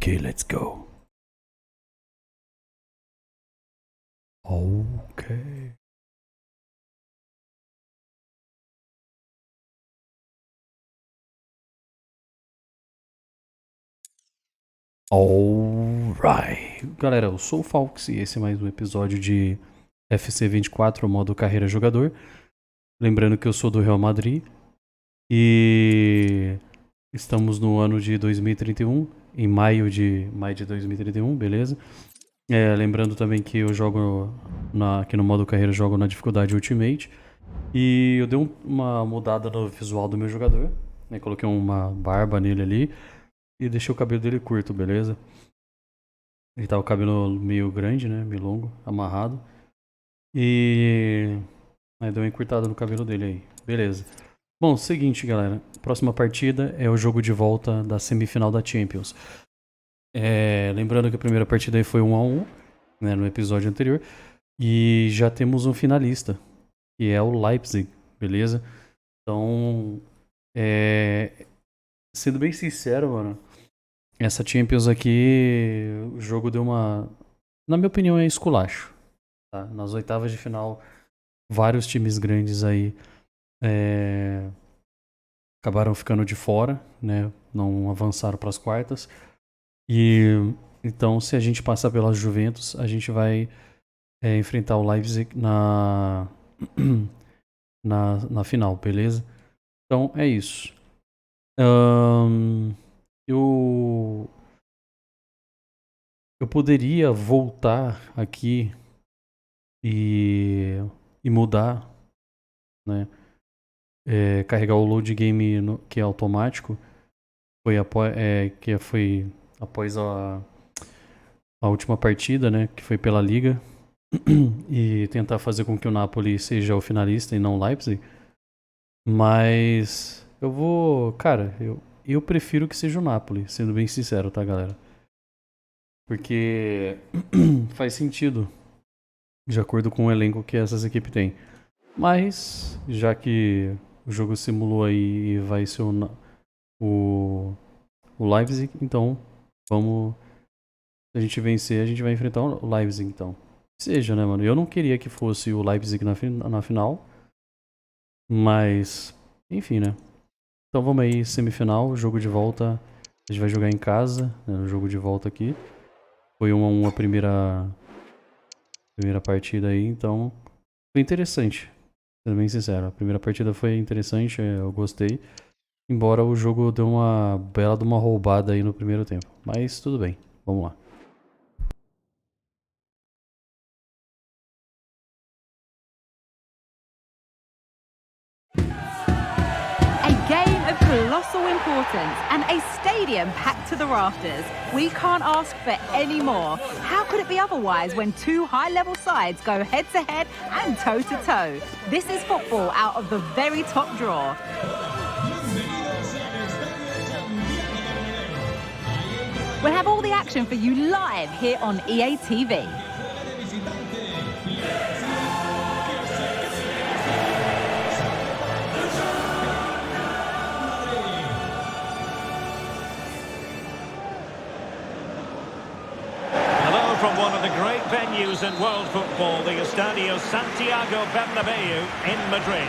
Okay, let's go. Okay. Alright. Galera, eu sou o Falx e esse é mais um episódio de FC 24, modo Carreira Jogador. Lembrando que eu sou do Real Madrid e estamos no ano de 2031, em maio de 2031, beleza? Lembrando também que eu jogo aqui no modo Carreira, jogo na dificuldade Ultimate. E eu dei uma mudada no visual do meu jogador, né? Coloquei uma barba nele ali e deixei o cabelo dele curto, beleza? Ele tá o cabelo meio grande, né? Meio longo, amarrado. E aí deu uma encurtada no cabelo dele aí. Beleza. Bom, seguinte, galera. Próxima partida é o jogo de volta da semifinal da Champions. Lembrando que a primeira partida aí foi 1-1, né? No episódio anterior. E já temos um finalista, que é o Leipzig, beleza? Então, sendo bem sincero, mano, essa Champions aqui, o jogo deu uma... Na minha opinião, é esculacho. Tá? Nas oitavas de final, vários times grandes aí acabaram ficando de fora, né? Não avançaram para as quartas. E então, se a gente passar pela Juventus, a gente vai enfrentar o Leipzig na final, beleza? Então, é isso. Eu poderia voltar aqui e mudar, né? Carregar o load game que é automático, que foi após a última partida, né? Que foi pela Liga, e tentar fazer com que o Napoli seja o finalista e não o Leipzig. Mas eu vou, cara, eu prefiro que seja o Napoli, sendo bem sincero, tá, galera? Porque faz sentido, de acordo com o elenco que essas equipes têm. Mas, já que o jogo simulou aí e vai ser o Leipzig, então vamos. Se a gente vencer, a gente vai enfrentar o Leipzig, então. Seja, né, mano? Eu não queria que fosse o Leipzig na final, mas, enfim, né? Então vamos aí, semifinal, jogo de volta. A gente vai jogar em casa, né, no jogo de volta aqui. Foi uma primeira partida aí, então foi interessante, sendo bem sincero. A primeira partida foi interessante, eu gostei. Embora o jogo deu uma bela de uma roubada aí no primeiro tempo. Mas tudo bem, vamos lá. A game of colossal importance and a stadium packed to the rafters. We can't ask for any more. How could it be otherwise when two high-level sides go head-to-head and toe-to-toe? This is football out of the very top draw. We'll have all the action for you live here on EA TV. From one of the great venues in world football, the Estadio Santiago Bernabeu in Madrid.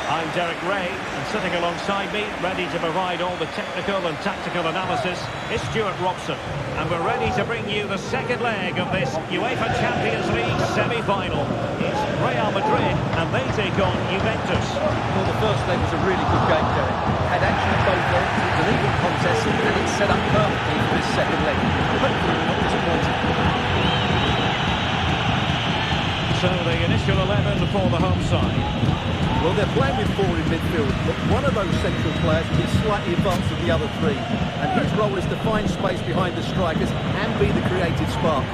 I'm Derek Ray, and sitting alongside me, ready to provide all the technical and tactical analysis, is Stuart Robson. And we're ready to bring you the second leg of this UEFA Champions League semi-final. It's Real Madrid, and they take on Juventus. Well, the first leg was a really good game, Derek. It had action at both ends, it was an even contest, and it's set up perfectly for this second leg. Hopefully we're not disappointed. So the initial 11 for the home side. Well, they're playing with four in midfield, but one of those central players is slightly advanced than the other three, and his role is to find space behind the strikers and be the creative spark.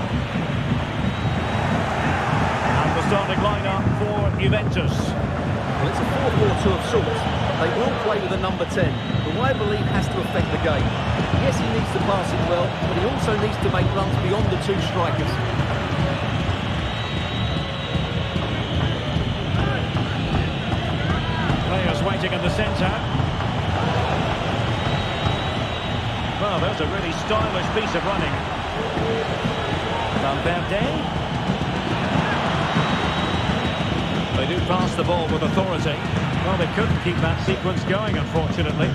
And the starting lineup for Juventus. Well, it's a 4-4-2 of sorts. They will play with a number 10, who I believe has to affect the game. Yes, he needs to pass it well, but he also needs to make runs beyond the two strikers. Players waiting in the centre. Well, they'll a really stylish piece of running. Valverde. They do pass the ball with authority. Well, they couldn't keep that sequence going, unfortunately.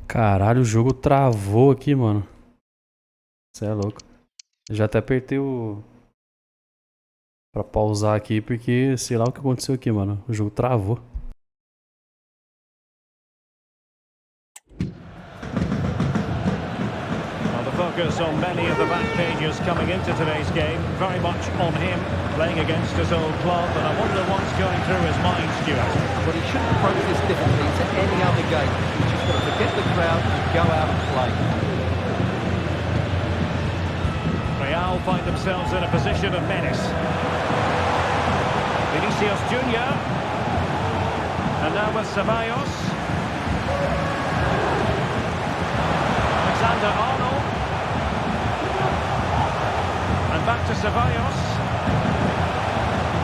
Caralho, o jogo travou aqui, mano. Você é louco. Eu já até apertei o... pra pausar aqui, porque sei lá o que aconteceu aqui, mano. O jogo travou. Well, the focus on many of the back pages coming into today's game, very much on him, playing against his old club, and I wonder what's going through his mind, Stuart. But he shouldn't approach this differently to any other game. He's just got to forget the crowd and go out and play. Real find themselves in a position of menace. Vinicius Junior, and now with Ceballos. Alexander-Arnold, and back to Ceballos.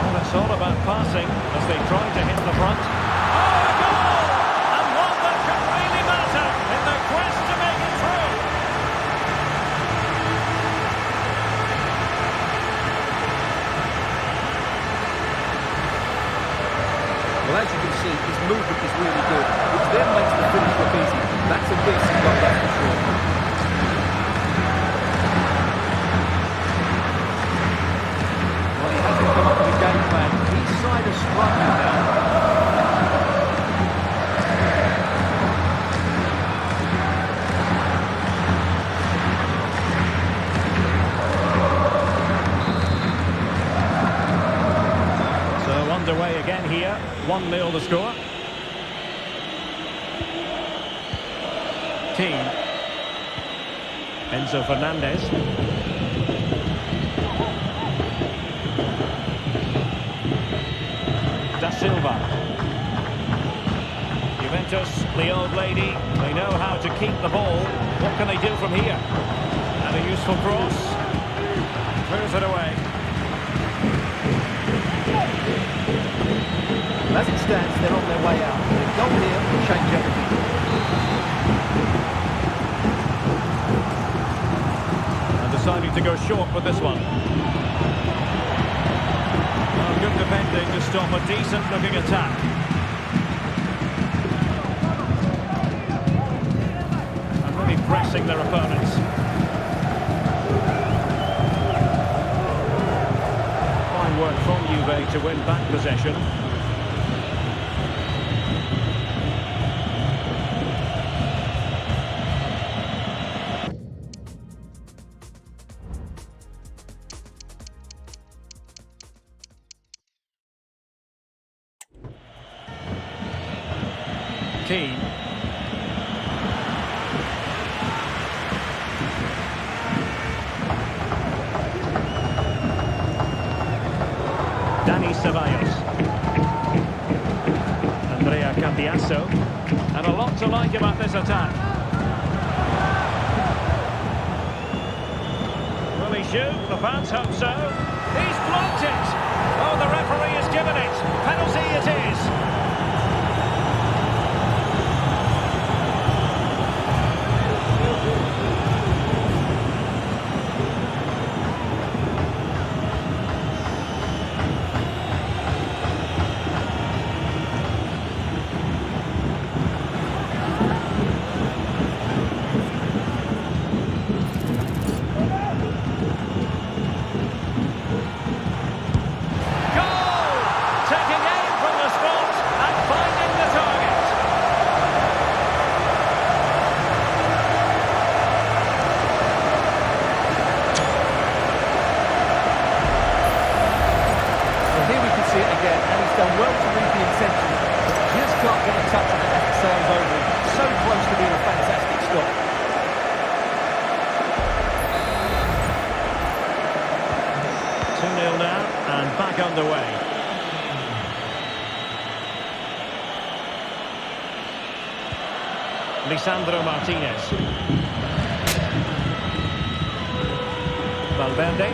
Well, it's all about passing as they try to hit the front. Oh, a goal! And one that could really matter in the quest to make it through. Well, as you can see, his movement is really good, which then makes the finish look easy. That's a decent goal, that's for sure. Well, he hasn't come up with a game plan. His side is struggling now. So underway again here, 1-0 the score. Keane. Enzo Fernandez. Da Silva. Juventus, the old lady, they know how to keep the ball. What can they do from here? And a useful cross. Clears it away. As it stands, they're on their way out. The goal here will change everything. And deciding to go short with this one. Well, good defending to stop a decent-looking attack. And really pressing their opponents. Fine work from Juve to win back possession. Keane. Dani Ceballos. Andrea Cambiasso. And a lot to like about this attack. Will he shoot? The fans hope so. He's blocked it! Oh, the referee has given it. Penalty it is. done well to read the intention, but just can't get a touch on it as it sails over him. So close to being a fantastic stop. Now and back underway. Lisandro Martinez. Valverde.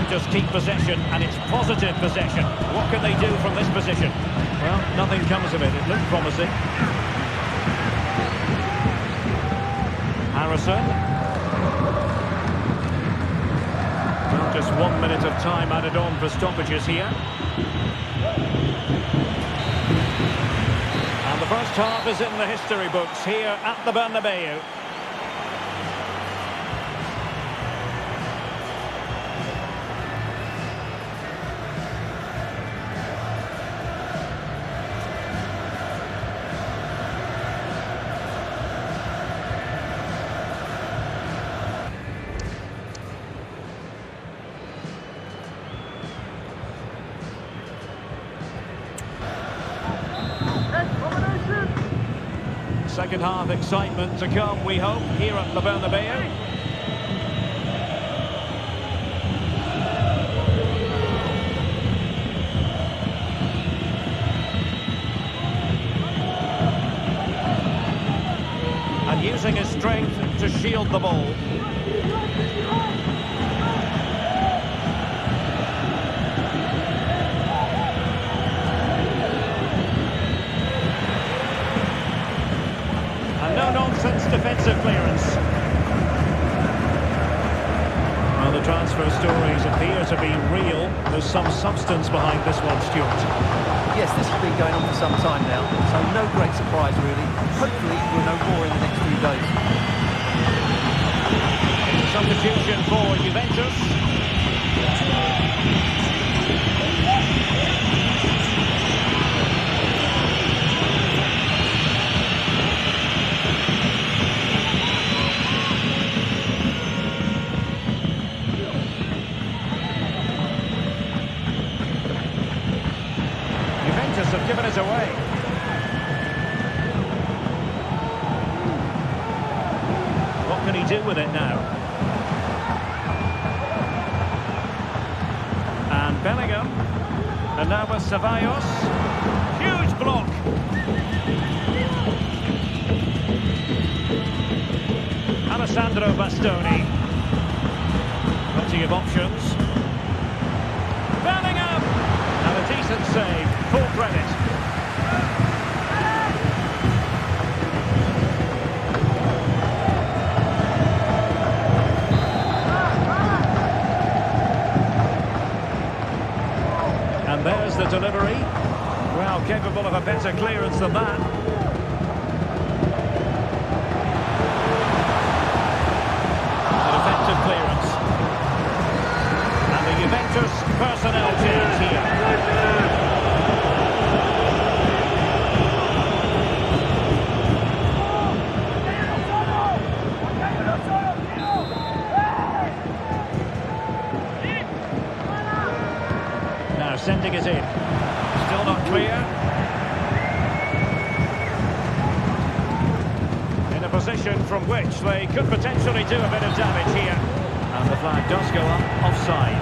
Juventus keep possession, and it's positive possession. What can they do from this position? Well, nothing comes of it. It looked promising. Harrison. Well, just 1 minute of time added on for stoppages here. And the first half is in the history books here at the Bernabeu. Second half excitement to come, we hope, here at the Bernabeu. And using his strength to shield the ball. No-nonsense defensive clearance. Well, the transfer stories appear to be real. There's some substance behind this one, Stuart. Yes, this has been going on for some time now, so no great surprise, really. Hopefully, we'll know more in the next few days. It's a substitution for Juventus. Have given it away. What can he do with it now? And Bellingham. And now with Ceballos. Huge block. Alessandro Bastoni. Plenty of options. Bellingham! And a decent save. Full credit. And there's the delivery. Well, capable of a better clearance than that. An effective clearance. And the Juventus personnel change here. Sending it in. Still not clear. In a position from which they could potentially do a bit of damage here. And the flag does go up offside.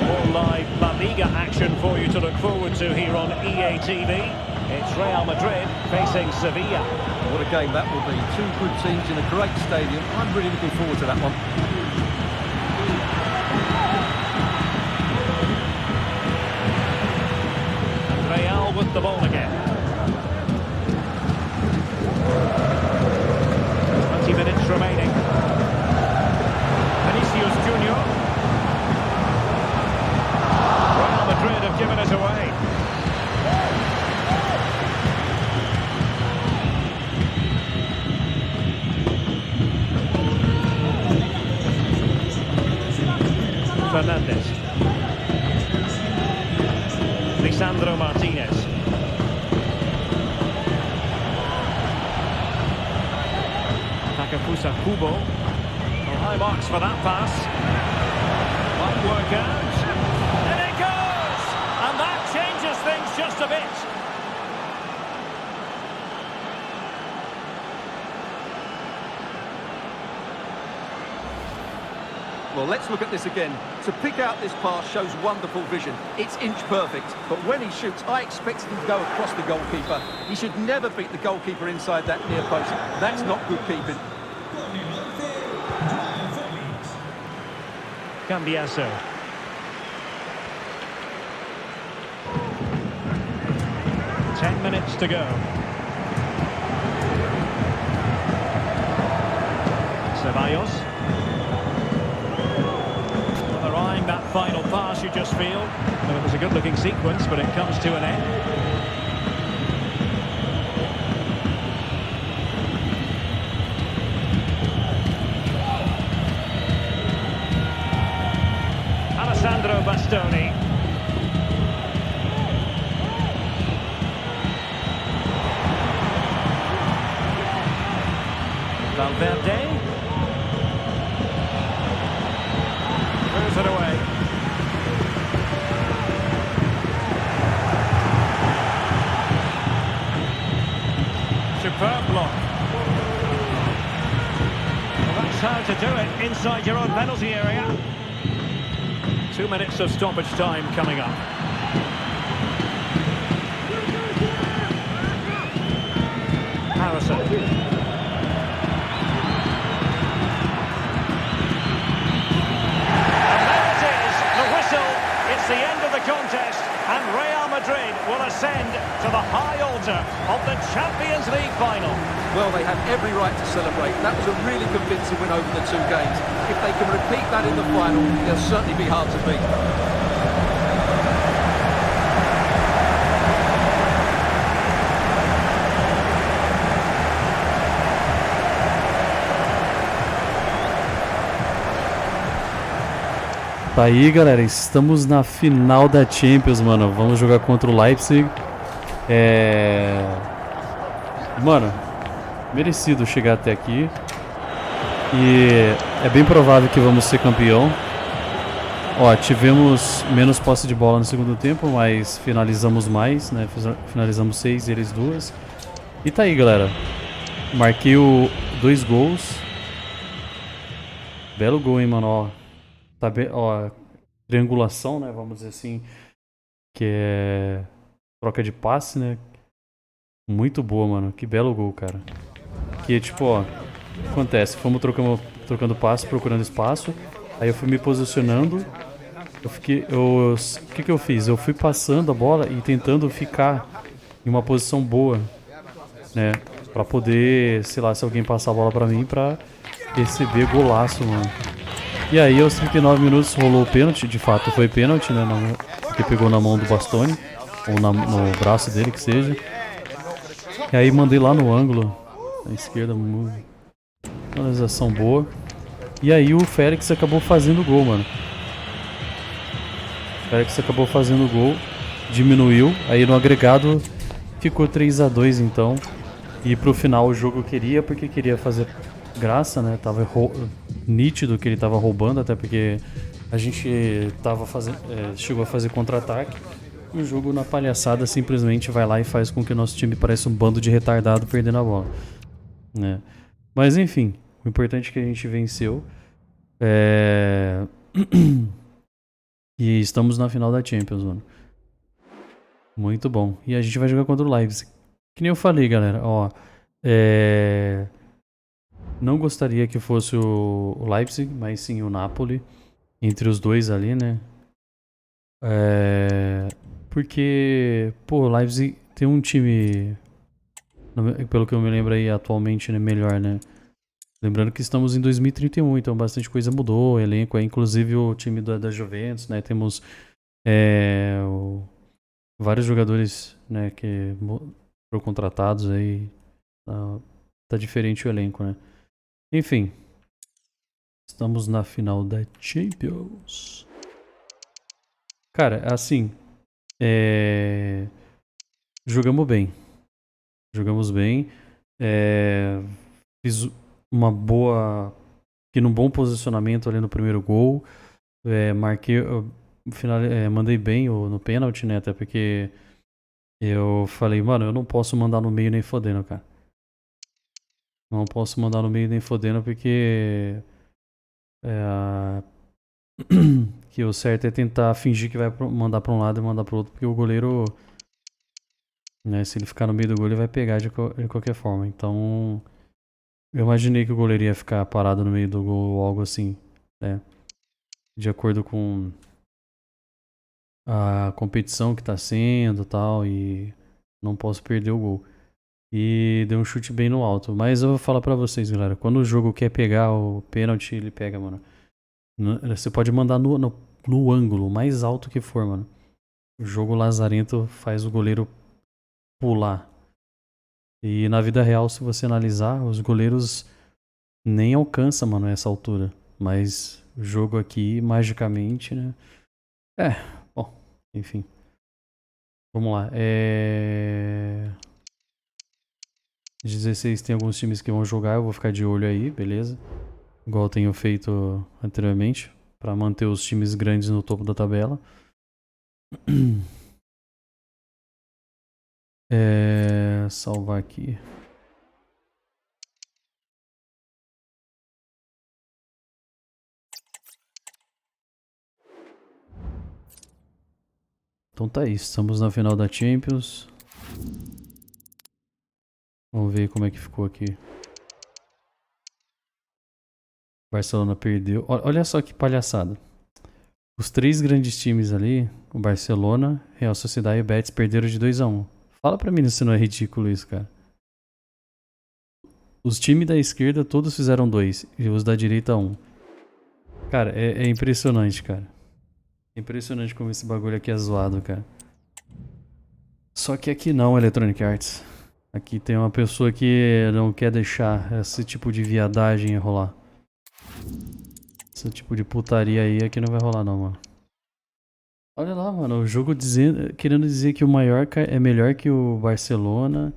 More live La Liga action for you to look forward to here on EA TV. It's Real Madrid facing Sevilla. What a game that will be. Two good teams in a great stadium. I'm really looking forward to that one. And Real with the ball again. 20 minutes remaining. Vinicius Junior. Real Madrid have given it away. Fernandez. Lisandro Martinez. Takafusa Kubo. Well, high marks for that pass. Might work out. And it goes! And that changes things just a bit. Well, let's look at this again. To pick out this pass shows wonderful vision. It's inch perfect. But when he shoots, I expected him to go across the goalkeeper. He should never beat the goalkeeper inside that near post. That's not good keeping. Cambiaso. Ten minutes to go. Ceballos. Well, they're eyeing that final pass, you just feel. Well, it was a good-looking sequence, but it comes to an end. Alessandro Bastoni. Valverde. Moves it away. Superb block. Well, that's how to do it inside your own penalty area. 2 minutes of stoppage time coming up. Harrison. It's the end of the contest, and Real Madrid will ascend to the high altar of the Champions League final. Well, they have every right to celebrate. That was a really convincing win over the 2 games. If they can repeat that in the final, they'll certainly be hard to beat. Tá aí, galera, estamos na final da Champions, mano. Vamos jogar contra o Leipzig. Mano, merecido chegar até aqui. E é bem provável que vamos ser campeão. Ó, tivemos menos posse de bola no segundo tempo, mas finalizamos mais, né? Finalizamos 6, eles 2. E tá aí, galera. Marquei 2 gols. Belo gol, hein, mano, ó. Tá bem, ó, triangulação, né, vamos dizer assim, que é troca de passe, né, muito boa, mano, que belo gol, cara. Que, tipo, ó, acontece, fomos trocando passe, procurando espaço, aí eu fui me posicionando, o que eu fiz? Eu fui passando a bola e tentando ficar em uma posição boa, né, pra poder, sei lá, se alguém passar a bola pra mim, pra receber golaço, mano. E aí, aos 39 minutos, rolou o pênalti. De fato, foi pênalti, né? Porque pegou na mão do Bastoni. Ou no braço dele, que seja. E aí, mandei lá no ângulo. Na esquerda, finalização boa. E aí, o Félix acabou fazendo o gol, mano. O Félix acabou fazendo o gol. Diminuiu. Aí, no agregado, ficou 3-2, então. E pro final, o jogo queria, porque queria fazer graça, né? Tava nítido que ele tava roubando, até porque a gente tava chegou a fazer contra-ataque. E o jogo, na palhaçada, simplesmente vai lá e faz com que o nosso time pareça um bando de retardado perdendo a bola, né? Mas enfim, o importante é que a gente venceu. E estamos na final da Champions, mano. Muito bom. E a gente vai jogar contra o Leipzig. Que nem eu falei, galera, ó. Não gostaria que fosse o Leipzig, mas sim o Napoli. Entre os dois ali, né? Porque, pô, o Leipzig tem um time, pelo que eu me lembro aí atualmente, né, melhor, né? Lembrando que estamos em 2031, então bastante coisa mudou. O elenco é inclusive o time da Juventus, né? Temos vários jogadores, né, que foram contratados aí. Tá diferente o elenco, né? Enfim, estamos na final da Champions. Cara, assim, jogamos bem. Jogamos bem. Fiz uma boa... Fiquei num bom posicionamento ali no primeiro gol. Mandei bem no pênalti, né? Até porque eu falei, mano, eu não posso mandar no meio nem fodendo, cara. Não posso mandar no meio nem fodendo porque Que o certo é tentar fingir que vai mandar pra um lado e mandar pro outro, porque o goleiro, né, se ele ficar no meio do gol, ele vai pegar de qualquer forma. Então, eu imaginei que o goleiro ia ficar parado no meio do gol ou algo assim, né? De acordo com a competição que tá sendo e tal, e não posso perder o gol. E deu um chute bem no alto. Mas eu vou falar pra vocês, galera, quando o jogo quer pegar o pênalti, ele pega, mano. Você pode mandar no ângulo mais alto que for, mano. O jogo lazarento faz o goleiro pular. E na vida real, se você analisar, os goleiros nem alcançam, mano, essa altura. Mas o jogo aqui, magicamente, né? Bom, enfim. Vamos lá. 16 tem alguns times que vão jogar, eu vou ficar de olho aí, beleza? Igual eu tenho feito anteriormente, pra manter os times grandes no topo da tabela. Salvar aqui. Então tá isso, estamos na final da Champions. Vamos ver como é que ficou aqui. Barcelona perdeu. Olha só que palhaçada. Os 3 grandes times ali, o Barcelona, Real Sociedade e Betis, perderam de 2-1. Fala pra mim se não é ridículo isso, cara. Os times da esquerda todos fizeram 2 e os da direita 1. Cara, é impressionante, cara. É impressionante como esse bagulho aqui é zoado, cara. Só que aqui não, Electronic Arts. Aqui tem uma pessoa que não quer deixar esse tipo de viadagem rolar. Esse tipo de putaria aí aqui não vai rolar não, mano. Olha lá, mano, o jogo querendo dizer que o Mallorca é melhor que o Barcelona.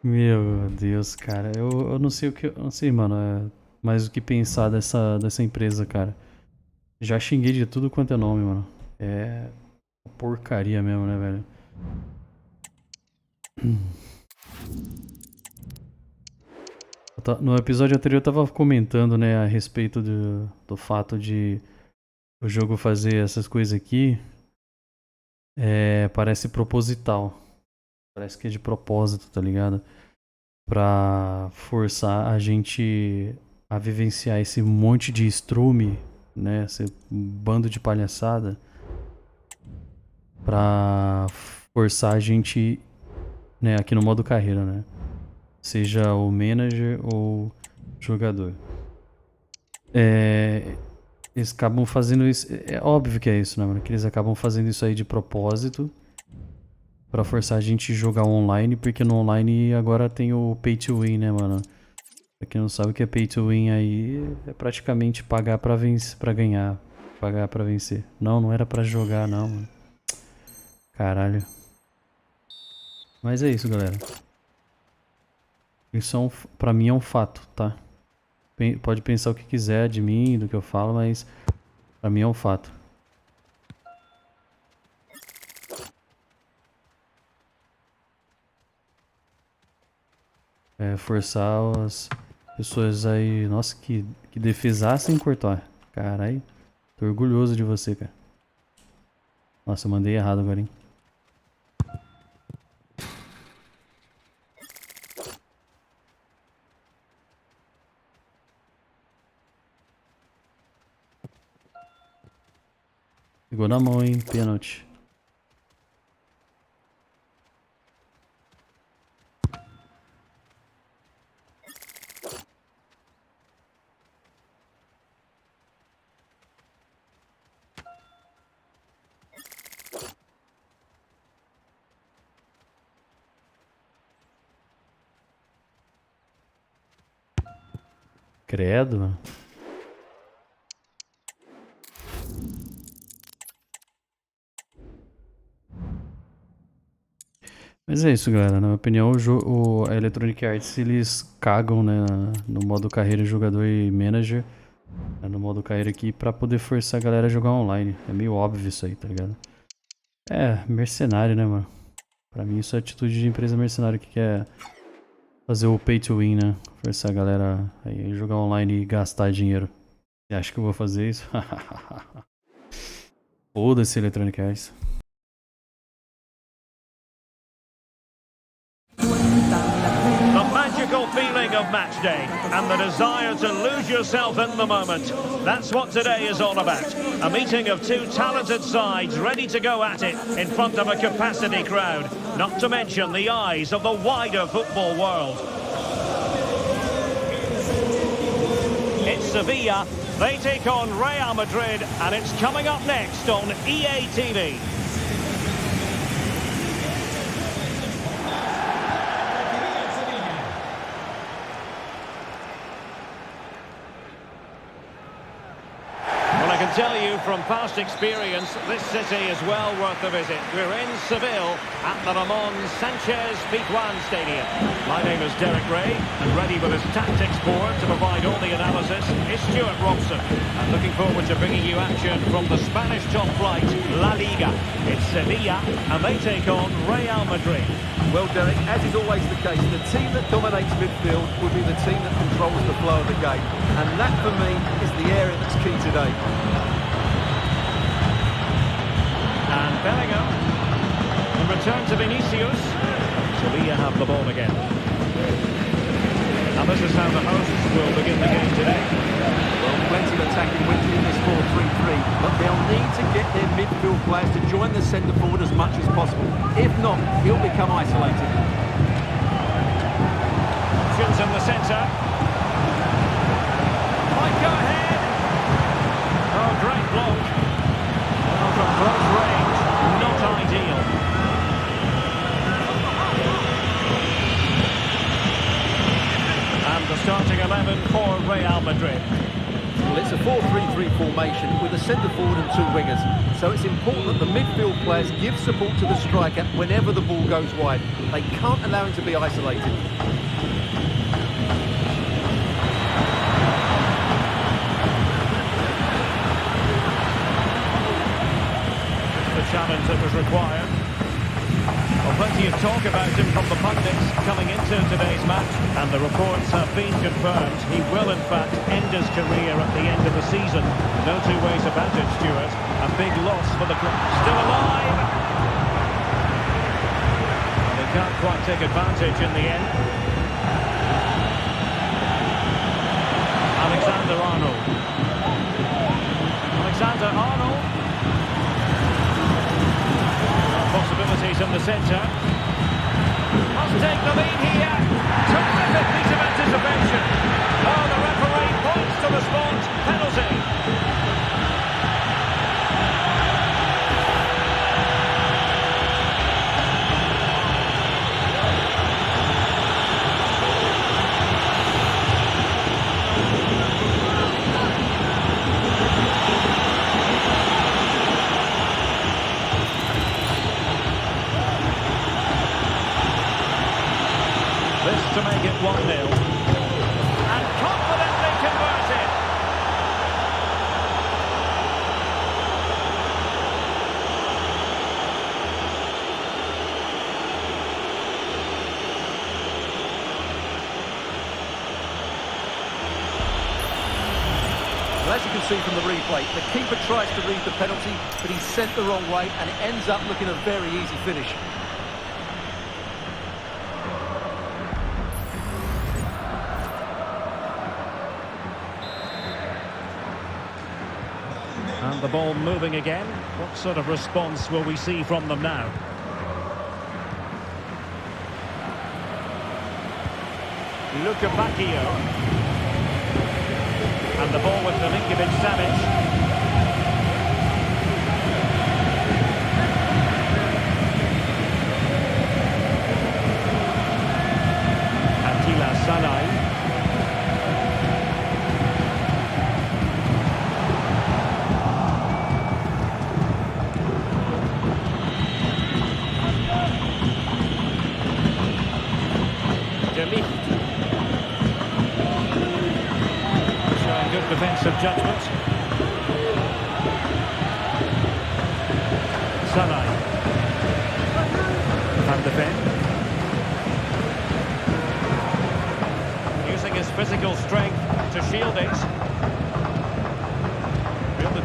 Meu Deus, cara. Eu não sei o que. Eu não sei, mano. Mais o que pensar dessa empresa, cara. Já xinguei de tudo quanto é nome, mano. É porcaria mesmo, né, velho? No episódio anterior eu tava comentando, né, a respeito do fato de o jogo fazer essas coisas aqui. Parece proposital. Parece que é de propósito, tá ligado? Pra forçar a gente a vivenciar esse monte de estrume, né? Esse bando de palhaçada. Pra forçar a gente, né, aqui no modo carreira, né? Seja o manager ou jogador. Eles acabam fazendo isso. É óbvio que é isso, né, mano? Que eles acabam fazendo isso aí de propósito. Pra forçar a gente a jogar online. Porque no online agora tem o pay to win, né, mano? Pra quem não sabe o que é pay to win aí, é praticamente pagar pra vencer, pra ganhar. Pagar pra vencer. Não era pra jogar, não, mano. Caralho. Mas é isso, galera. Isso pra mim é um fato, tá? Pode pensar o que quiser de mim, do que eu falo, mas pra mim é um fato. Forçar as pessoas aí... Nossa, que defesaça em Courtois. Caralho. Tô orgulhoso de você, cara. Nossa, eu mandei errado agora, hein? Pegou na mão, hein? Pênalti. Credo, mano. Mas é isso, galera. Na minha opinião, a Electronic Arts, eles cagam, né, no modo carreira, jogador e manager. Né, no modo carreira aqui, pra poder forçar a galera a jogar online. É meio óbvio isso aí, tá ligado? Mercenário, né, mano? Pra mim isso é atitude de empresa mercenária que quer fazer o pay to win, né? Forçar a galera a jogar online e gastar dinheiro. Você acha que eu vou fazer isso? Foda-se, Electronic Arts. The magical feeling of match day and the desire to lose yourself in the moment. That's what today is all about. A meeting of two talented sides ready to go at it in front of a capacity crowd. Not to mention the eyes of the wider football world. It's Sevilla. They take on Real Madrid, and it's coming up next on EA TV. Tell you from past experience, this city is well worth a visit. We're in Seville at the Ramon Sanchez Pizjuan Stadium. My name is Derek Ray, and ready with his tactics board to provide all the analysis is Stuart Robson. And looking forward to bringing you action from the Spanish top flight, La Liga. It's Sevilla, and they take on Real Madrid. Well, Derek, as is always the case, the team that dominates midfield will be the team that controls the flow of the game. And that, for me, is the area that's key today. And Bellingham. And return to Vinicius. Sevilla have the ball again. And this is how the hosts will begin the game today. Well, plenty of attacking width in this 4-3-3, but they'll need to get their midfield players to join the centre forward as much as possible. If not, he'll become isolated. Options in the centre. Might go ahead. Oh, great block. Oh, from close range, not ideal. And the starting 11 for Real Madrid. Well, it's a 4-3-3 formation with a centre forward and two wingers. So it's important that the midfield players give support to the striker whenever the ball goes wide. They can't allow him to be isolated. The challenge that was required. Well, plenty of talk about him from the pundits coming into today's match, and the reports have been confirmed. He will, in fact, end his career at the end of the season. No two ways about it, Stuart. A big loss for the club. Still alive! They can't quite take advantage in the end. Alexander-Arnold. Alexander-Arnold. Possibilities in the centre. Must take the lead here. Terrific piece of anticipation. Oh, the referee points to the spot. Penalty. To make it 1-0. And confidently converted. Well, as you can see from the replay, the keeper tries to read the penalty, but he's sent the wrong way, and it ends up looking a very easy finish. And the ball moving again. What sort of response will we see from them now? Luka Bacchio. And the ball with Milinkovic-Savic. Attila Szalai. Showing good defensive judgment. Szalai. Van de Ven. Using his physical strength to shield it.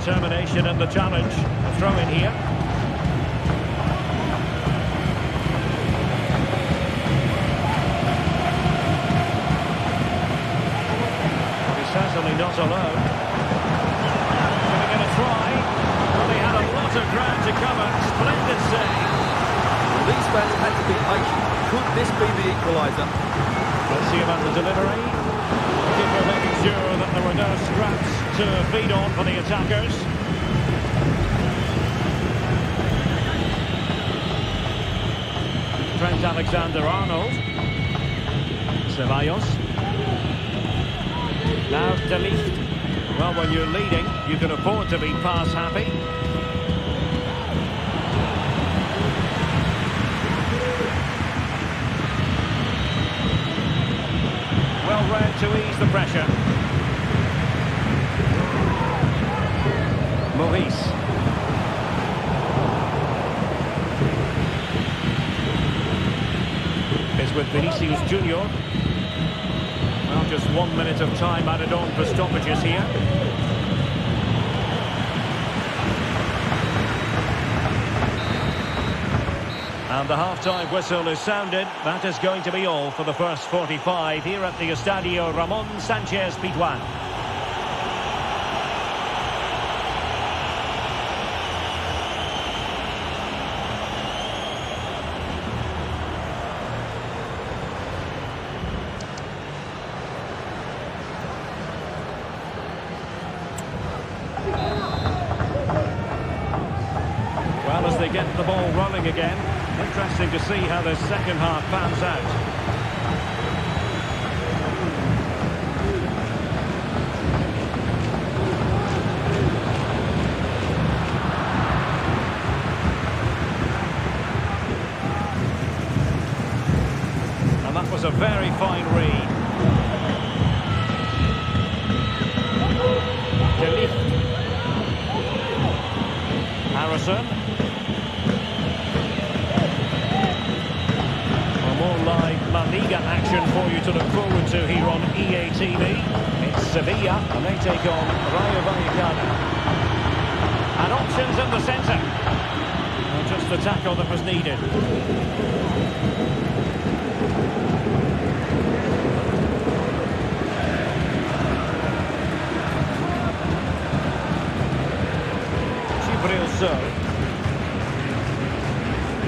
determination in the challenge. A throw in here. Well, he's certainly not alone. Giving it a try. Well, he had a lot of ground to cover. Splendid save. Well, these fans had to be patient. Could this be the equaliser? Let's see about the delivery. Keeper making sure that there were no scraps to feed on for the attackers. Trent Alexander-Arnold. Ceballos. Now De Ligt. Well, when you're leading, you can afford to be pass happy. Well read to ease the pressure. Maurice. Is with Vinicius Junior. Well, just 1 minute of time added on for stoppages here. And the half-time whistle is sounded. That is going to be all for the first 45 here at the Estadio Ramon Sánchez Pizjuán. Well, as they get the ball rolling again, interesting to see how the second half pans out. And that was a very fine read. De Ligt. Harrison. More live La Liga action for you to look forward to here on EA TV. It's Sevilla, and they take on Rayo Vallecano. And options in the centre. Well, just the tackle that was needed. Gibril.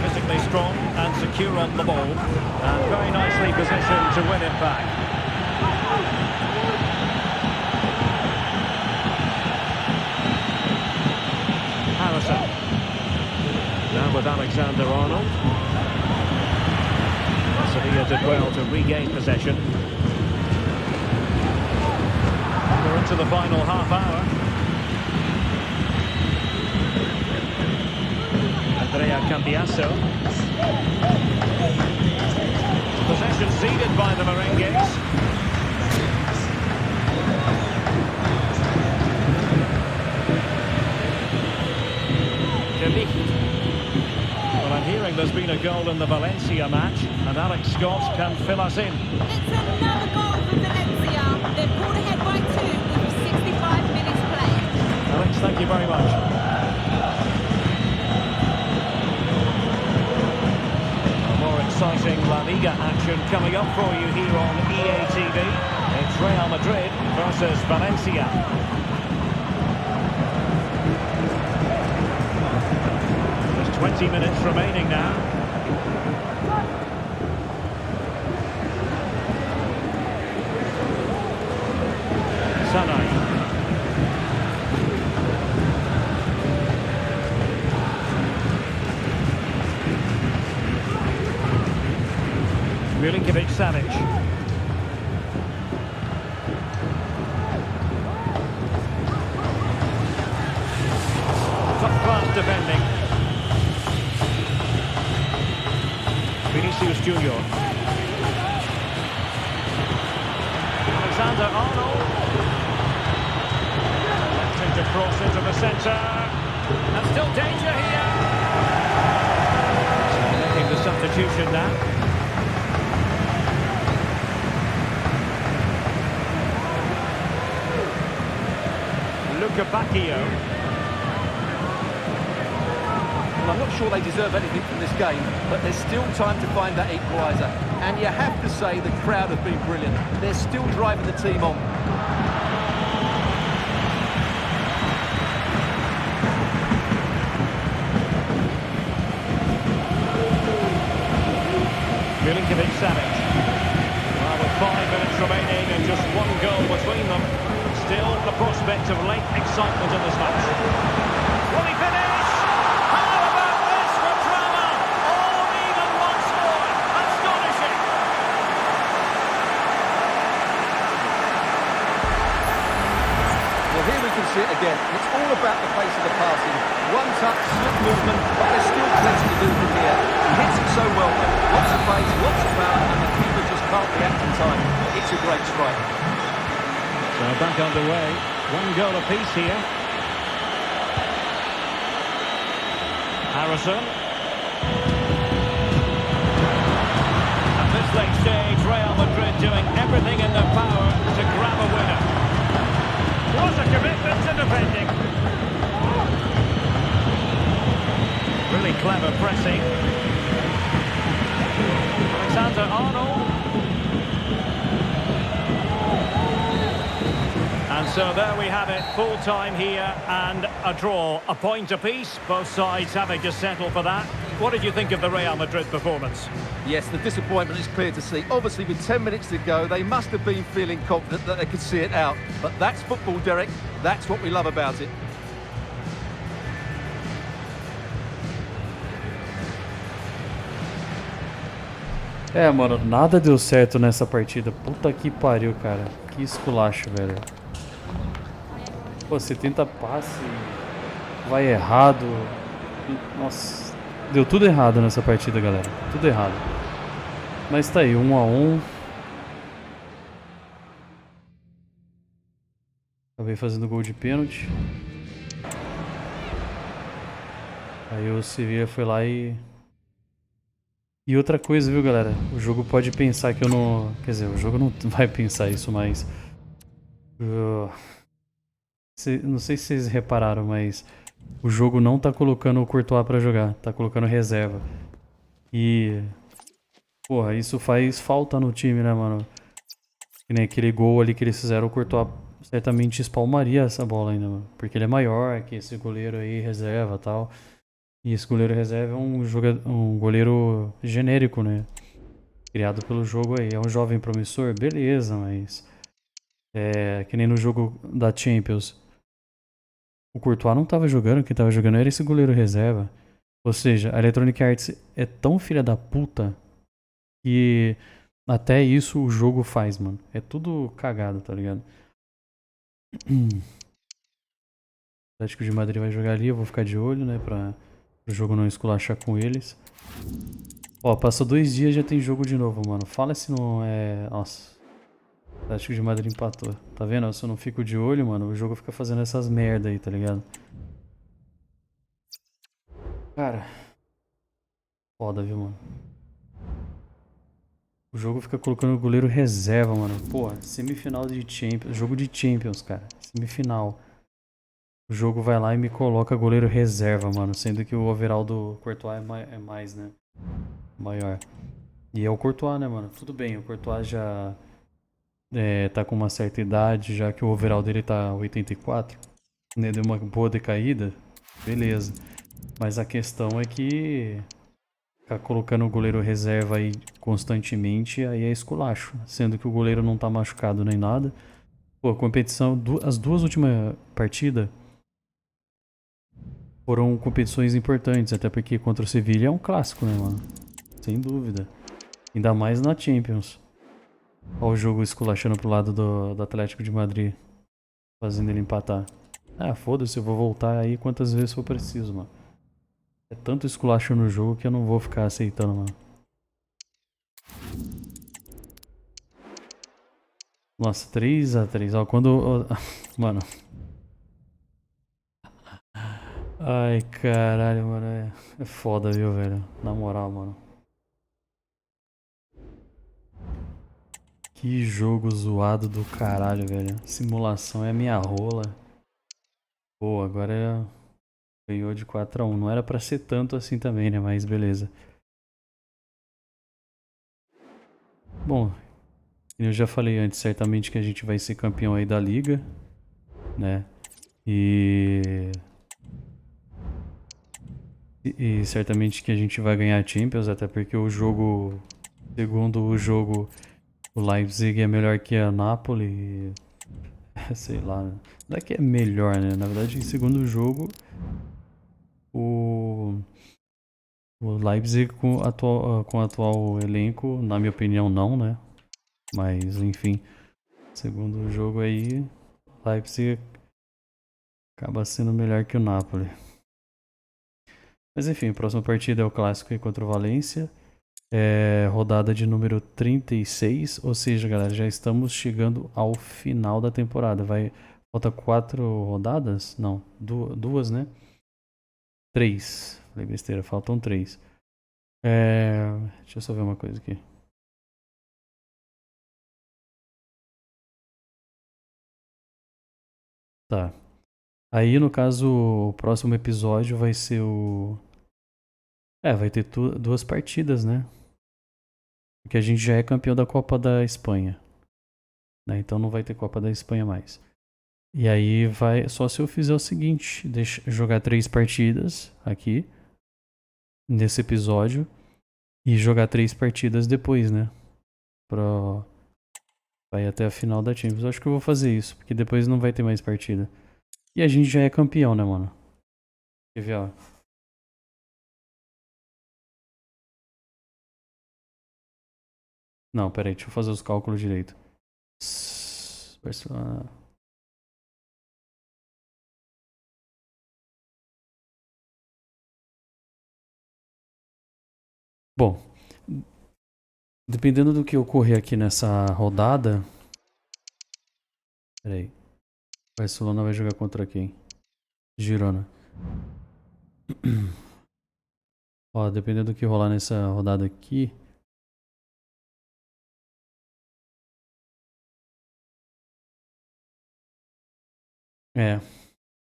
Physically strong and secure on the ball, and very nicely positioned to win it back. Harrison. Now with Alexander-Arnold. Sevilla did well to regain possession. We're into the final half hour. Andrea Cambiasso. Possession ceded by the Merengues. De Ligt. Well, I'm hearing there's been a goal in the Valencia match, and Alex Scott can fill us in. It's another goal for Valencia. They've pulled ahead by 2 with 65 minutes played. Alex, thank you very much. Exciting La Liga action coming up for you here on EA TV. It's Real Madrid versus Valencia. There's 20 minutes remaining now. Sanai. Milinkovic-Savic. Top-class defending. Vinicius Junior. Alexander-Arnold. Attempting to cross into the centre. And still danger here. Making the substitution now. Luca Bacchio. and I'm not sure they deserve anything from this game, but there's still time to find that equaliser. And you have to say the crowd have been brilliant. They're still driving the team on. Milinkovic-Savic. Well, with 5 minutes remaining and just one goal between them, still the prospect of late excitement in this match. Will he finish? How about this for drama? All even once more. Astonishing. Well, here we can see it again. It's all about the pace of the passing. One touch, slick movement, but there's still plenty to do from here. He hits it so well. Lots of pace, lots of power, and the keeper just can't react in time. It's a great strike. So back underway. One goal apiece here. Harrison. At this late stage, Real Madrid doing everything in their power to grab a winner. Was a commitment to defending. Really clever pressing. Alexander-Arnold. And so there we have it, full time here and a draw. A point apiece, both sides having to settle for that. What did you think of the Real Madrid performance? Yes, the disappointment is clear to see. Obviously, with 10 minutes to go, they must have been feeling confident that they could see it out. But that's football, Derek. That's what we love about it. É, mano, nada deu certo nessa partida. Puta que pariu, cara. Que esculacho, velho. Pô, você tenta passe, vai errado. Nossa, deu tudo errado nessa partida, galera. Tudo errado. Mas tá aí, 1-1. Acabei fazendo gol de pênalti. Aí o Sevilla foi lá e... E outra coisa, viu, galera? O jogo pode pensar que eu não... Quer dizer, o jogo não vai pensar isso, mas... Não sei se vocês repararam, mas... O jogo não tá colocando o Courtois pra jogar. Tá colocando reserva. E... Porra, isso faz falta no time, né, mano? Que nem aquele gol ali que eles fizeram, o Courtois certamente espalmaria essa bola ainda, mano. Porque ele é maior que esse goleiro aí, reserva e tal. E esse goleiro reserva é um goleiro genérico, né? Criado pelo jogo aí. É um jovem promissor? Beleza, mas... É que nem no jogo da Champions. O Courtois não tava jogando, quem tava jogando era esse goleiro reserva. Ou seja, a Electronic Arts é tão filha da puta que até isso o jogo faz, mano. É tudo cagado, tá ligado? O Atlético de Madrid vai jogar ali, eu vou ficar de olho, né? Pra o jogo não esculachar com eles. Ó, passou 2 dias e já tem jogo de novo, mano. Fala se não é... Nossa. O Atlético de Madrid empatou. Tá vendo? Se eu não fico de olho, mano, o jogo fica fazendo essas merda aí, tá ligado? Cara. Foda, viu, mano? O jogo fica colocando o goleiro reserva, mano. Pô, semifinal de Champions. Jogo de Champions, cara. Semifinal. O jogo vai lá e me coloca goleiro reserva, mano. Sendo que o overall do Courtois é mais, né? Maior. E é o Courtois, né, mano? Tudo bem, o Courtois já tá com uma certa idade, já que o overall dele tá 84. Né? Deu uma boa decaída. Beleza. Mas a questão é que ficar colocando o goleiro reserva aí constantemente, aí é esculacho. Sendo que o goleiro não tá machucado nem nada. Pô, a competição, as 2 últimas partidas foram competições importantes, até porque contra o Sevilla é um clássico, né, mano? Sem dúvida. Ainda mais na Champions. Olha o jogo esculachando pro lado do Atlético de Madrid. Fazendo ele empatar. Ah, foda-se, eu vou voltar aí quantas vezes for preciso, mano. É tanto esculacho no jogo que eu não vou ficar aceitando, mano. Nossa, 3-3. Ó, quando... Mano... Ai, caralho, mano. É foda, viu, velho? Na moral, mano. Que jogo zoado do caralho, velho. Simulação é a minha rola. Pô, agora é... Ganhou de 4-1. Não era pra ser tanto assim também, né? Mas beleza. Bom, eu já falei antes, certamente que a gente vai ser campeão aí da liga, né? E certamente que a gente vai ganhar a Champions, até porque o jogo, segundo o jogo, o Leipzig é melhor que a Napoli. Sei lá, não é que é melhor, né? Na verdade, em segundo jogo, o Leipzig com o atual elenco, na minha opinião, não, né? Mas, enfim, segundo jogo aí, Leipzig acaba sendo melhor que o Napoli. Mas, enfim, a próxima partida é o clássico aí contra o Valência. É rodada de número 36, ou seja, galera, já estamos chegando ao final da temporada. Falta 4 rodadas? Não, duas, né? 3. Falei besteira, faltam 3. Deixa eu só ver uma coisa aqui. Tá. Aí, no caso, o próximo episódio vai ser o... vai ter duas partidas, né? Porque a gente já é campeão da Copa da Espanha, né? Então não vai ter Copa da Espanha mais. E aí vai só se eu fizer o seguinte, jogar 3 partidas aqui nesse episódio e jogar 3 partidas depois, né? Vai até a final da Champions. Eu acho que eu vou fazer isso, porque depois não vai ter mais partida. E a gente já é campeão, né, mano? Quer ver, ó? Não, peraí, deixa eu fazer os cálculos direito. Barcelona. Bom, dependendo do que ocorrer aqui nessa rodada. Peraí. Barcelona vai jogar contra quem? Girona. Ó, dependendo do que rolar nessa rodada aqui.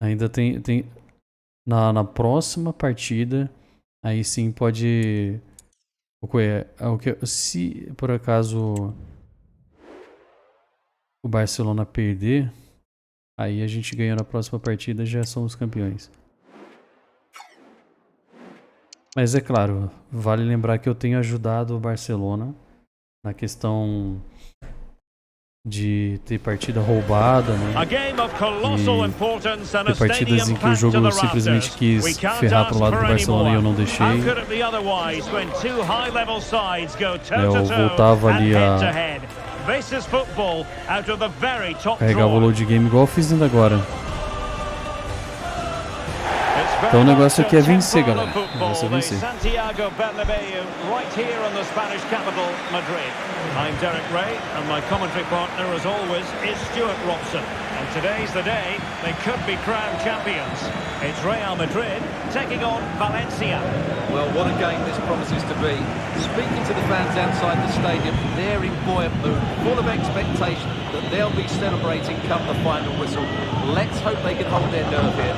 Ainda tem na próxima partida, aí sim pode ocorrer. Se por acaso o Barcelona perder, aí a gente ganha na próxima partida, já somos campeões. Mas é claro, vale lembrar que eu tenho ajudado o Barcelona na questão de ter partida roubada, né? E ter partidas em que o jogo simplesmente quis ferrar pro lado do Barcelona e eu não deixei. Eu voltava ali a carregava o load game igual eu fiz ainda agora. Então o negócio aqui é vencer, galera. O negócio é vencer. I'm Derek Ray, and my commentary partner, as always, is Stuart Robson. And today's the day they could be crowned champions. It's Real Madrid taking on Valencia. Well, what a game this promises to be. Speaking to the fans outside the stadium, they're in buoyant mood, full of expectation that they'll be celebrating come the final whistle. Let's hope they can hold their nerve here.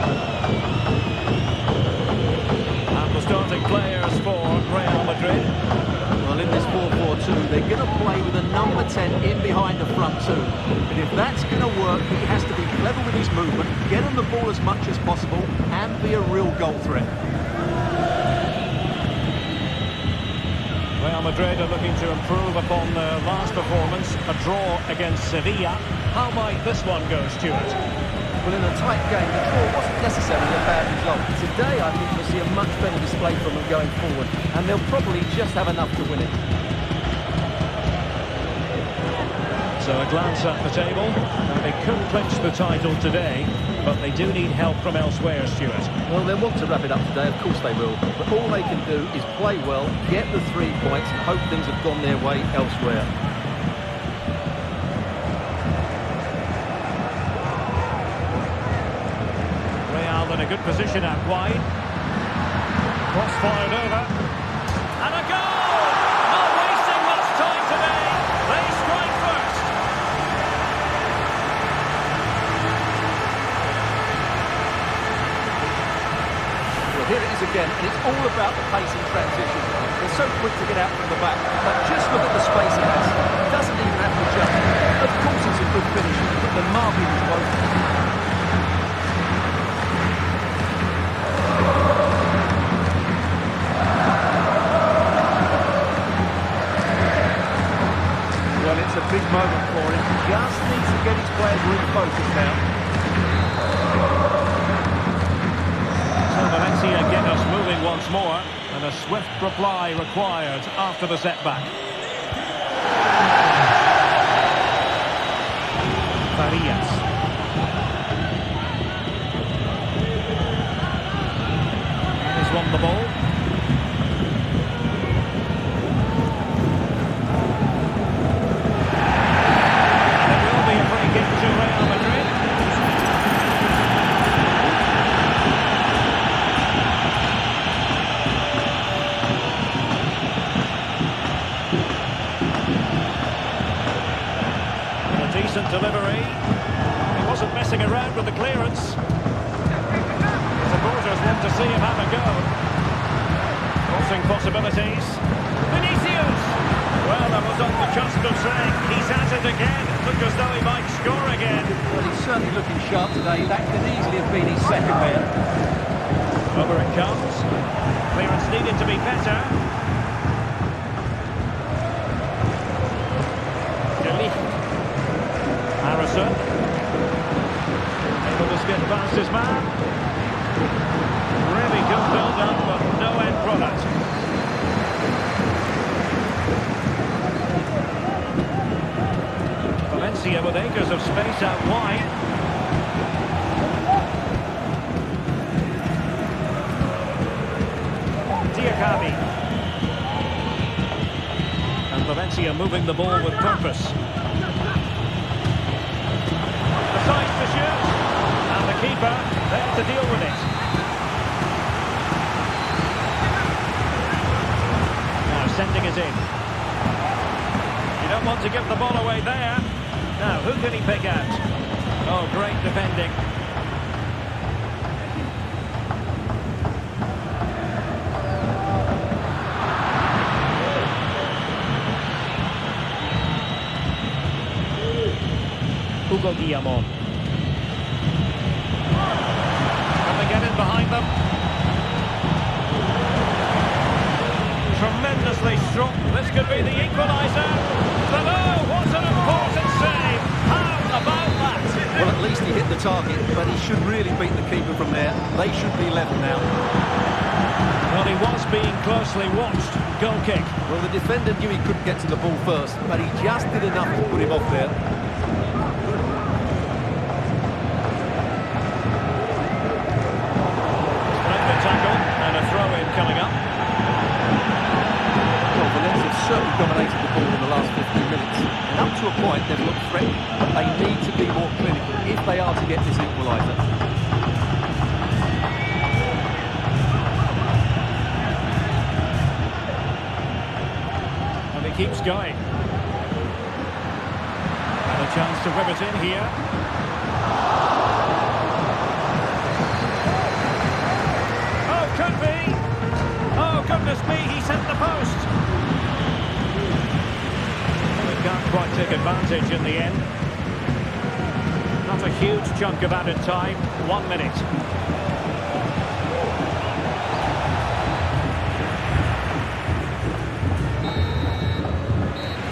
And the starting players for Real Madrid. Well, in this 4-4-2, they're going to play with a number 10 in behind the front two. And if that's going to work, he has to be clever with his movement, get on the ball as much as possible, and be a real goal threat. Real Madrid are looking to improve upon their last performance, a draw against Sevilla. How might this one go, Stuart? Well, in a tight game, the draw wasn't necessarily a bad result. Today, I think we'll see a much better display from them going forward, and they'll probably just have enough to win it. So a glance at the table, they could clinch the title today, but they do need help from elsewhere, Stuart. Well, they'll want to wrap it up today, of course they will, but all they can do is play well, get the 3 points, and hope things have gone their way elsewhere. In a good position out wide. Cross fired over. And a goal! Not wasting much time today. They strike first. goes again, and it's all about the pace in transition. They're so quick to get out from the back, but just look at the space he has. He doesn't even have to jump. Of course it's a good finish, but the marking is woeful. Well, it's a big moment for him. Just needs to get his players refocused now. So Valencia get us moving once more, and a swift reply required after the setback. Farias. He's won the ball. And it will be a free kick to Real Madrid. Decent delivery. He wasn't messing around with the clearance. Supporters want to see him have a go. Crossing possibilities. Vinicius! Well, that was on the cusp of saying he's at it again. It looked as though he might score again. Well, he's certainly looking sharp today. That could easily have been his second there. Over it comes. Clearance needed to be better. Harrison, able to skip past his man. Really good build-up, but no end product. Valencia with acres of space out wide. Diakabi. And Valencia moving the ball with purpose. To shoot, and the keeper there to deal with it. Now sending it in. You don't want to give the ball away there. Now who can he pick out? Oh, great defending. Hugo Guillamon. Get in behind them. Tremendously strong. This could be the equaliser. Oh, what an important save. How about that? Well, at least he hit the target, but he should really beat the keeper from there. They should be level now. Well, he was being closely watched. Goal kick. Well, the defender knew he couldn't get to the ball first, but he just did enough to put him off there. Coming up. Well, Valencia have certainly dominated the ball in the last 15 minutes. And up to a point, they've looked threatening, but they need to be more clinical if they are to get this equaliser. And he keeps going. And a chance to whip it in here. Oh, could be. Oh, goodness me, he's hit the post. Well, he can't quite take advantage in the end. Not a huge chunk of added time. 1 minute.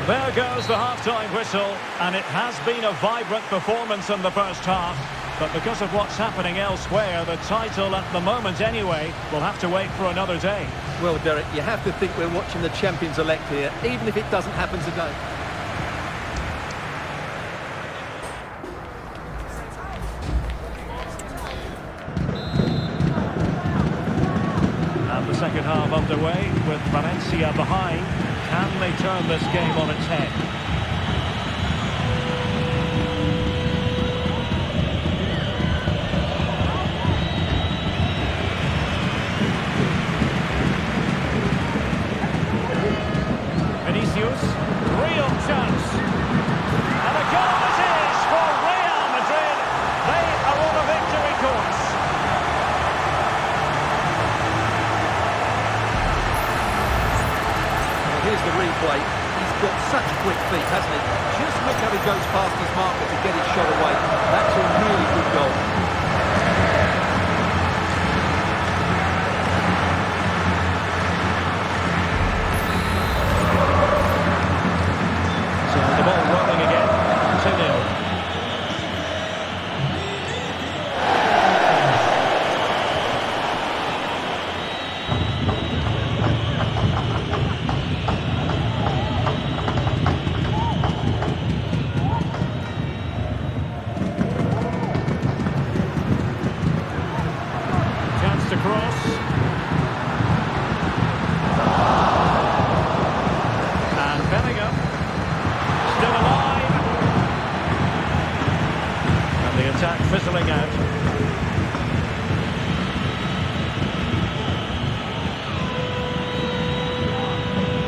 There goes the half-time whistle, and it has been a vibrant performance in the first half. But because of what's happening elsewhere, the title, at the moment anyway, will have to wait for another day. Well, Derek, you have to think we're watching the champions-elect here, even if it doesn't happen today. And the second half underway with Valencia behind. Can they turn this game on its head? Vinicius, real chance. And a goal it is for Real Madrid. They are on a victory course. play. He's got such quick feet, hasn't he? Just look how he goes past his marker to get his shot away. That's a really good goal. So the ball rolling again, 2-0. To cross. And Bellingham still alive. And the attack fizzling out.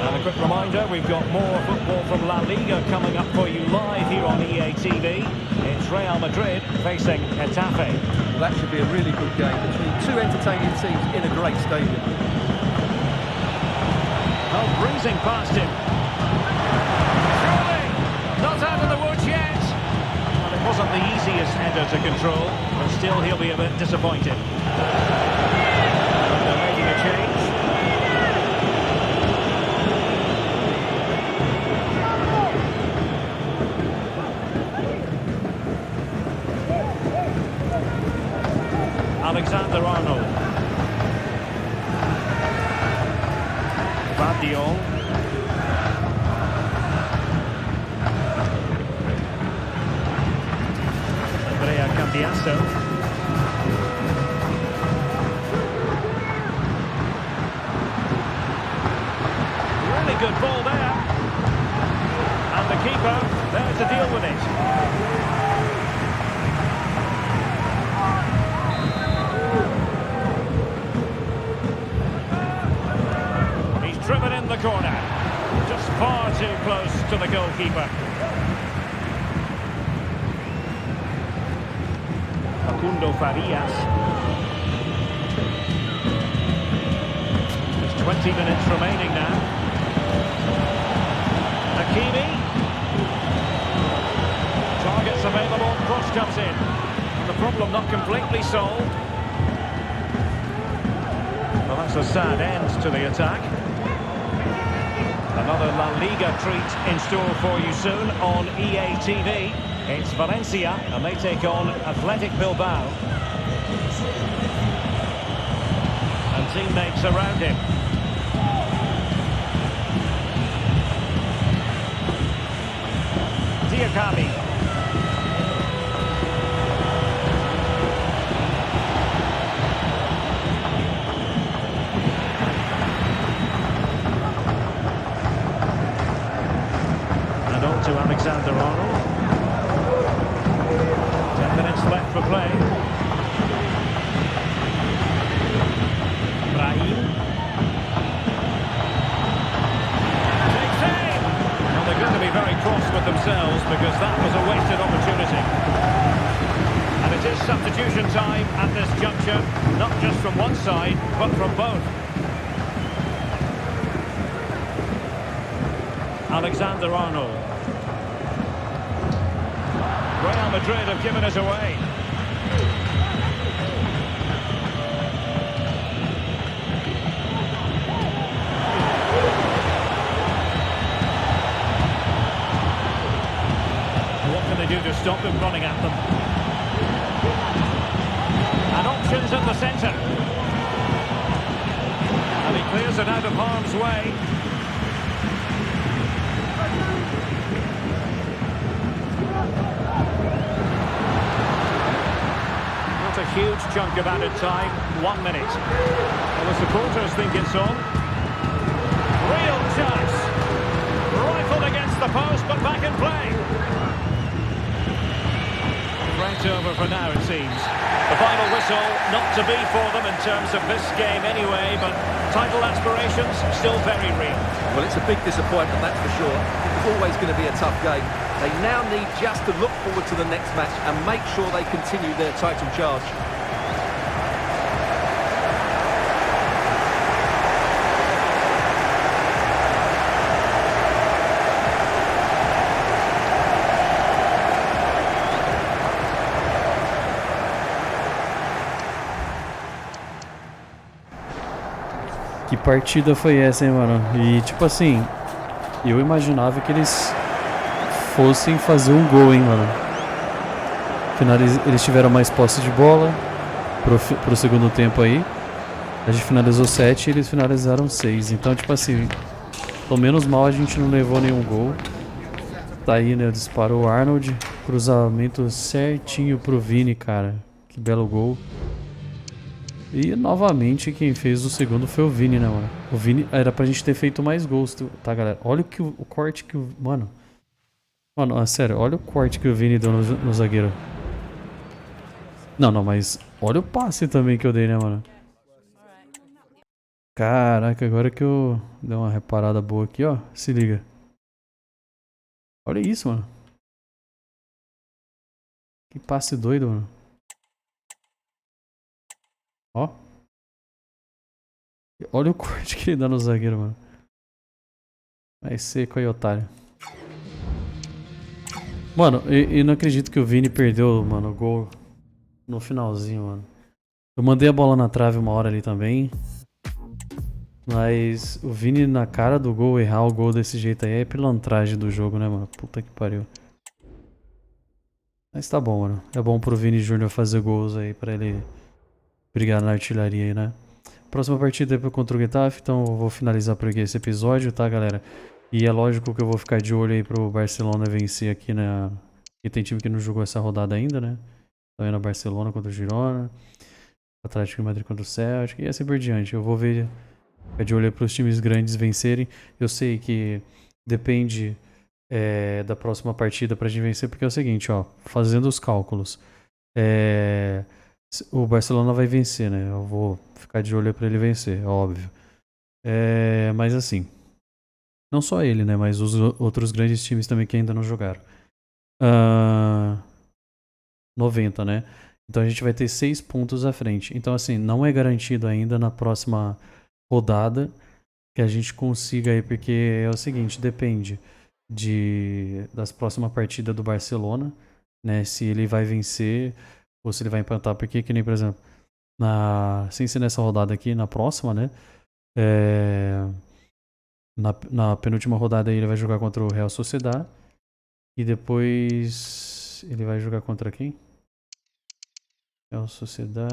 And a quick reminder, we've got more football from La Liga coming up for you live here on EA TV. It's Real Madrid facing Getafe. Well, that should be a really good game between two entertaining teams in a great stadium. Oh, breezing past him. Surely not out of the woods yet. Well, it wasn't the easiest header to control, but still he'll be a bit disappointed. They're making a change. Alexander-Arnold. Vardiol. Andrea Cambiasso. Really good ball there. And the keeper there to deal with it. Driven in the corner, just far too close to the goalkeeper. Facundo Farias. There's 20 minutes remaining now. Hakimi. Targets available, cross comes in. The problem not completely solved. Well, that's a sad end to the attack. Another La Liga treat in store for you soon on EA TV. It's Valencia, and they take on Athletic Bilbao. And teammates around him. Diakami. To Alexander-Arnold. 10 minutes left for play. Brahim. Takes aim! Well, they're going to be very cross with themselves because that was a wasted opportunity. And it is substitution time at this juncture, not just from one side, but from both. Alexander-Arnold. Real Madrid have given us away. What can they do to stop him running at them? And options in the centre. And he clears it out of harm's way. A huge chunk of added time, 1 minute. Well, the supporters think it's on. Real chance. Rifled against the post, but back in play. Right over for now, it seems. The final whistle, not to be for them in terms of this game anyway, but title aspirations still very real. Well, it's a big disappointment, that's for sure. It's always going to be a tough game. They now need just to look forward to the next match and make sure they continue their title charge. Que partida foi essa, hein, mano? E tipo assim, eu imaginava que eles fossem fazer um gol, hein, mano. Eles tiveram mais posse de bola pro segundo tempo aí. A gente finalizou 7 e eles finalizaram 6. Então, tipo assim, pelo menos mal a gente não levou nenhum gol. Tá aí, né? Disparou o Arnold. Cruzamento certinho pro Vini, cara. Que belo gol. E novamente quem fez o segundo foi o Vini, né, mano? O Vini era pra gente ter feito mais gols, tá, galera? Olha o corte que o. Mano. Mano, sério, olha o corte que o Vini deu no zagueiro. Não, mas olha o passe também que eu dei, né, mano? Caraca, agora que eu dei uma reparada boa aqui, ó. Se liga. Olha isso, mano. Que passe doido, mano. Ó. Olha o corte que ele dá no zagueiro, mano. Vai seco aí, otário. Mano, eu não acredito que o Vini perdeu, mano, o gol no finalzinho, mano. Eu mandei a bola na trave uma hora ali também. Mas o Vini na cara do gol, errar o gol desse jeito aí é pilantragem do jogo, né, mano? Puta que pariu. Mas tá bom, mano. É bom pro Vini Júnior fazer gols aí pra ele brigar na artilharia aí, né? Próxima partida é contra o Getafe, então eu vou finalizar por aqui esse episódio, tá, galera? E é lógico que eu vou ficar de olho aí pro Barcelona vencer aqui na... E tem time que não jogou essa rodada ainda, né? Tá vendo a Barcelona contra o Girona, Atlético de Madrid contra o Celtic e assim por diante. Eu vou ver, ficar de olho aí pros times grandes vencerem. Eu sei que depende da próxima partida pra gente vencer, porque é o seguinte, ó, fazendo os cálculos, o Barcelona vai vencer, né? Eu vou ficar de olho pra ele vencer, óbvio. Mas assim, não só ele, né? Mas os outros grandes times também que ainda não jogaram. 90, né? Então a gente vai ter 6 pontos à frente. Então, assim, não é garantido ainda na próxima rodada que a gente consiga aí, porque é o seguinte, depende das próximas partidas do Barcelona, né? Se ele vai vencer ou se ele vai empatar, porque que nem, por exemplo, sem ser nessa rodada aqui, na próxima, né? Na penúltima rodada aí ele vai jogar contra o Real Sociedad e depois ele vai jogar contra quem? Real Sociedad.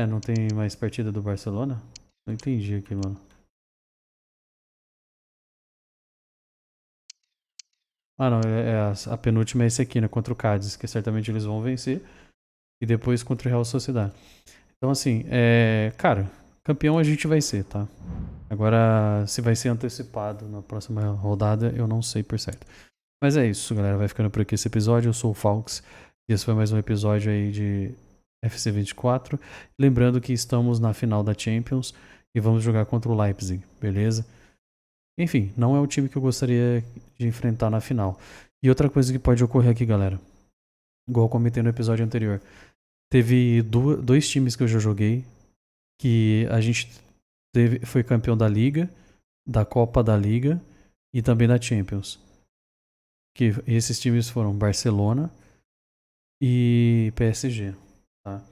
Não tem mais partida do Barcelona? Não entendi aqui, mano. Ah, não, a penúltima é esse aqui, né? Contra o Cádiz, que certamente eles vão vencer. E depois contra o Real Sociedad. Então, assim, cara, campeão a gente vai ser, tá? Agora, se vai ser antecipado na próxima rodada, eu não sei por certo. Mas é isso, galera. Vai ficando por aqui esse episódio. Eu sou o Falks. E esse foi mais um episódio aí de FC 24. Lembrando que estamos na final da Champions e vamos jogar contra o Leipzig, beleza? Enfim, não é o time que eu gostaria de enfrentar na final. E outra coisa que pode ocorrer aqui, galera. Igual eu comentei no episódio anterior. Teve dois times que eu já joguei que a gente foi campeão da Liga, da Copa da Liga e também da Champions. Que esses times foram Barcelona e PSG, tá?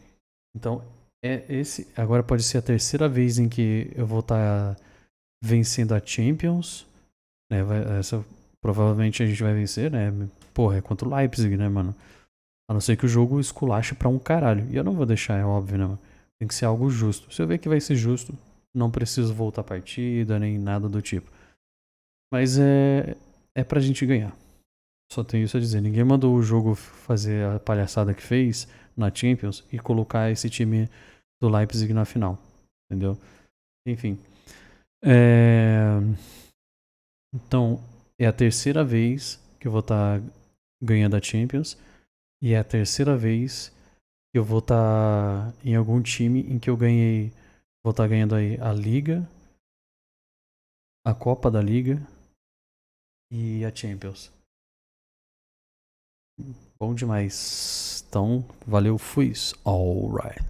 Então, agora pode ser a terceira vez em que eu vou estar vencendo a Champions, né? Essa provavelmente a gente vai vencer, né? Porra, é contra o Leipzig, né, mano? A não ser que o jogo esculache pra um caralho. E eu não vou deixar, é óbvio, né, mano? Tem que ser algo justo. Se eu ver que vai ser justo, não preciso voltar a partida, nem nada do tipo. Mas é pra gente ganhar. Só tenho isso a dizer. Ninguém mandou o jogo fazer a palhaçada que fez na Champions e colocar esse time do Leipzig na final. Entendeu? Enfim. Então, é a terceira vez que eu vou estar ganhando a Champions. E é a terceira vez que eu vou estar em algum time em que eu ganhei. Vou estar ganhando aí a Liga, a Copa da Liga e a Champions. Bom demais. Então, valeu, fui. Alright.